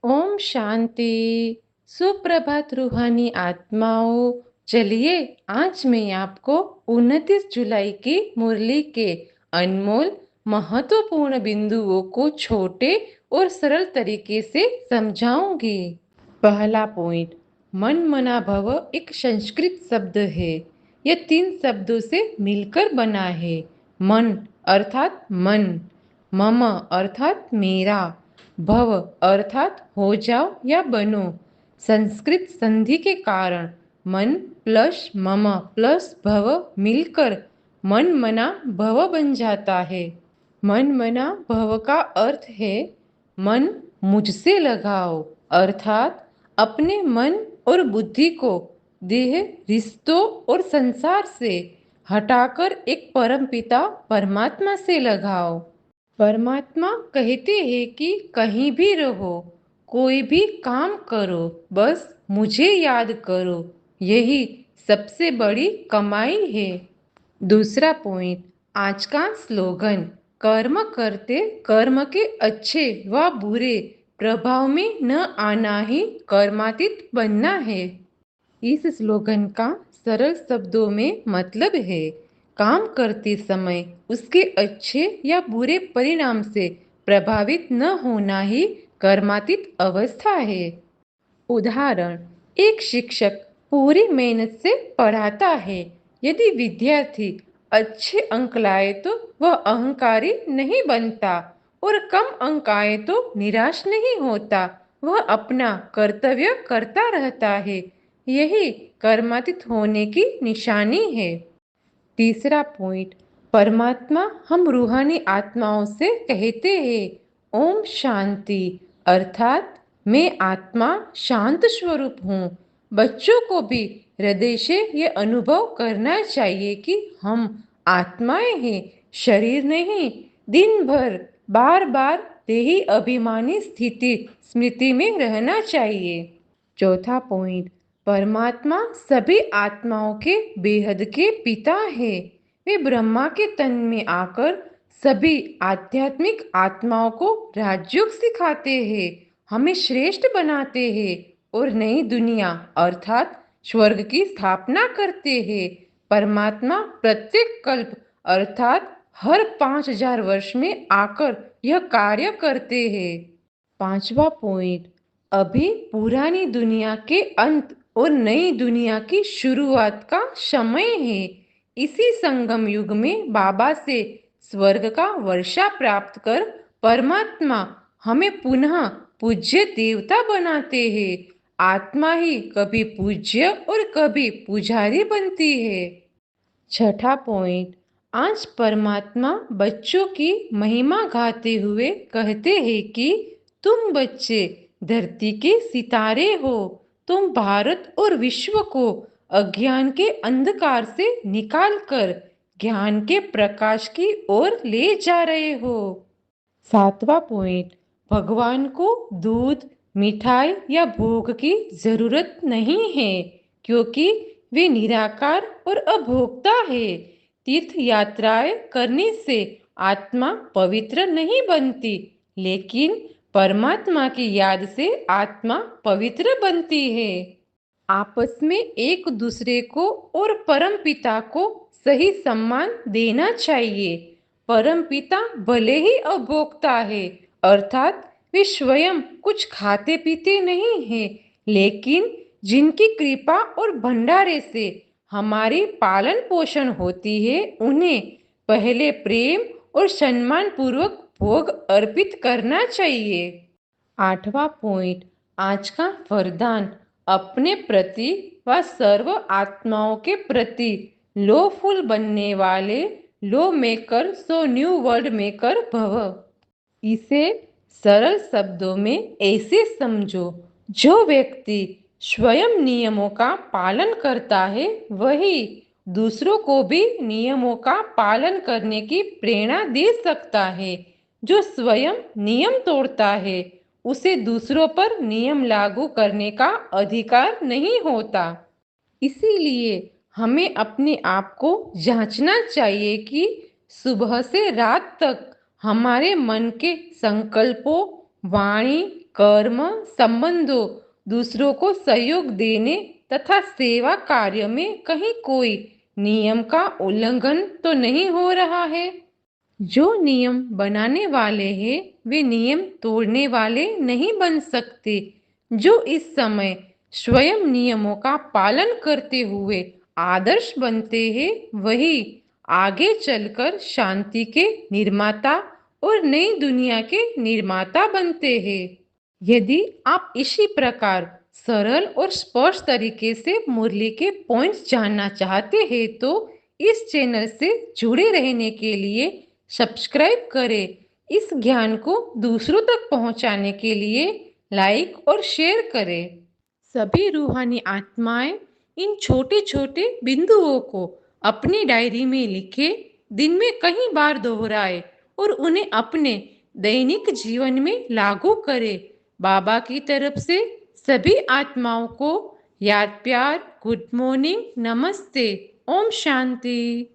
ओम शांति। सुप्रभात रूहानी आत्माओं। चलिए आज मैं आपको 29 जुलाई की मुरली के अनमोल महत्वपूर्ण बिंदुओं को छोटे और सरल तरीके से समझाऊंगी। पहला पॉइंट, मन मना भव एक संस्कृत शब्द है। यह 3 शब्दों से मिलकर बना है। मन अर्थात मन, मम अर्थात मेरा, भव अर्थात हो जाओ या बनो। संस्कृत संधि के कारण मन प्लस मम प्लस भव मिलकर मन मना भव बन जाता है। मन मना भव का अर्थ है मन मुझसे लगाओ, अर्थात अपने मन और बुद्धि को देह, रिश्तों और संसार से हटाकर एक परमपिता परमात्मा से लगाओ। परमात्मा कहते हैं कि कहीं भी रहो, कोई भी काम करो, बस मुझे याद करो। यही सबसे बड़ी कमाई है। दूसरा पॉइंट, आज का स्लोगन, कर्म करते कर्म के अच्छे व बुरे प्रभाव में न आना ही कर्मातीत बनना है। इस स्लोगन का सरल शब्दों में मतलब है काम करते समय उसके अच्छे या बुरे परिणाम से प्रभावित न होना ही कर्मातीत अवस्था है। उदाहरण, एक शिक्षक पूरी मेहनत से पढ़ाता है। यदि विद्यार्थी अच्छे अंक लाए तो वह अहंकारी नहीं बनता और कम अंक आए तो निराश नहीं होता। वह अपना कर्तव्य करता रहता है। यही कर्मातीत होने की निशानी है। तीसरा पॉइंट, परमात्मा हम रूहानी आत्माओं से कहते हैं ओम शांति, अर्थात मैं आत्मा शांत स्वरूप हूँ। बच्चों को भी हृदय से ये अनुभव करना चाहिए कि हम आत्माएं हैं, शरीर नहीं। दिन भर बार बार देही अभिमानी स्थिति स्मृति में रहना चाहिए। चौथा पॉइंट, परमात्मा सभी आत्माओं के बेहद के पिता है। वे ब्रह्मा के तन में आकर सभी आध्यात्मिक आत्माओं को राजयोग सिखाते हैं, हमें श्रेष्ठ बनाते हैं और नई दुनिया अर्थात स्वर्ग की स्थापना करते हैं। परमात्मा प्रत्येक कल्प अर्थात हर 5000 वर्ष में आकर यह कार्य करते हैं। पांचवा पॉइंट, अभी पुरानी दुनिया के अंत और नई दुनिया की शुरुआत का समय है। इसी संगम युग में बाबा से स्वर्ग का वर्षा प्राप्त कर परमात्मा हमें पुनः पूज्य देवता बनाते हैं। आत्मा ही कभी पूज्य और कभी पुजारी बनती है। छठा पॉइंट, आज परमात्मा बच्चों की महिमा गाते हुए कहते हैं कि तुम बच्चे धरती के सितारे हो। तुम भारत और विश्व को अज्ञान के अंधकार से निकालकर ज्ञान के प्रकाश की ओर ले जा रहे हो। सातवां पॉइंट, भगवान को दूध, मिठाई या भोग की जरूरत नहीं है क्योंकि वे निराकार और अभोक्ता है। तीर्थ यात्राएं करने से आत्मा पवित्र नहीं बनती, लेकिन परमात्मा की याद से आत्मा पवित्र बनती है। आपस में एक दूसरे को और परमपिता को सही सम्मान देना चाहिए। परमपिता भले ही अभोक्ता है, अर्थात वे स्वयं कुछ खाते पीते नहीं हैं, लेकिन जिनकी कृपा और भंडारे से हमारी पालन पोषण होती है, उन्हें पहले प्रेम और सम्मान पूर्वक भोग अर्पित करना चाहिए। आठवां पॉइंट, आज का वरदान, अपने प्रति व सर्व आत्माओं के प्रति लोफुल बनने वाले law maker so new world maker भव। इसे सरल शब्दों में ऐसे समझो, जो व्यक्ति स्वयं नियमों का पालन करता है वही दूसरों को भी नियमों का पालन करने की प्रेरणा दे सकता है। जो स्वयं नियम तोड़ता है उसे दूसरों पर नियम लागू करने का अधिकार नहीं होता। इसीलिए हमें अपने आप को जांचना चाहिए कि सुबह से रात तक हमारे मन के संकल्पों, वाणी, कर्म, संबंधों, दूसरों को सहयोग देने तथा सेवा कार्य में कहीं कोई नियम का उल्लंघन तो नहीं हो रहा है। जो नियम बनाने वाले हैं वे नियम तोड़ने वाले नहीं बन सकते। जो इस समय स्वयं नियमों का पालन करते हुए आदर्श बनते हैं वही आगे चलकर शांति के निर्माता और नई दुनिया के निर्माता बनते हैं। यदि आप इसी प्रकार सरल और स्पष्ट तरीके से मुरली के पॉइंट्स जानना चाहते हैं तो इस चैनल से जुड़े रहने के लिए सब्सक्राइब करें। इस ज्ञान को दूसरों तक पहुंचाने के लिए लाइक और शेयर करें। सभी रूहानी आत्माएं इन छोटे छोटे बिंदुओं को अपनी डायरी में लिखे, दिन में कई बार दोहराए और उन्हें अपने दैनिक जीवन में लागू करें। बाबा की तरफ से सभी आत्माओं को याद प्यार, गुड मॉर्निंग, नमस्ते, ओम शांति।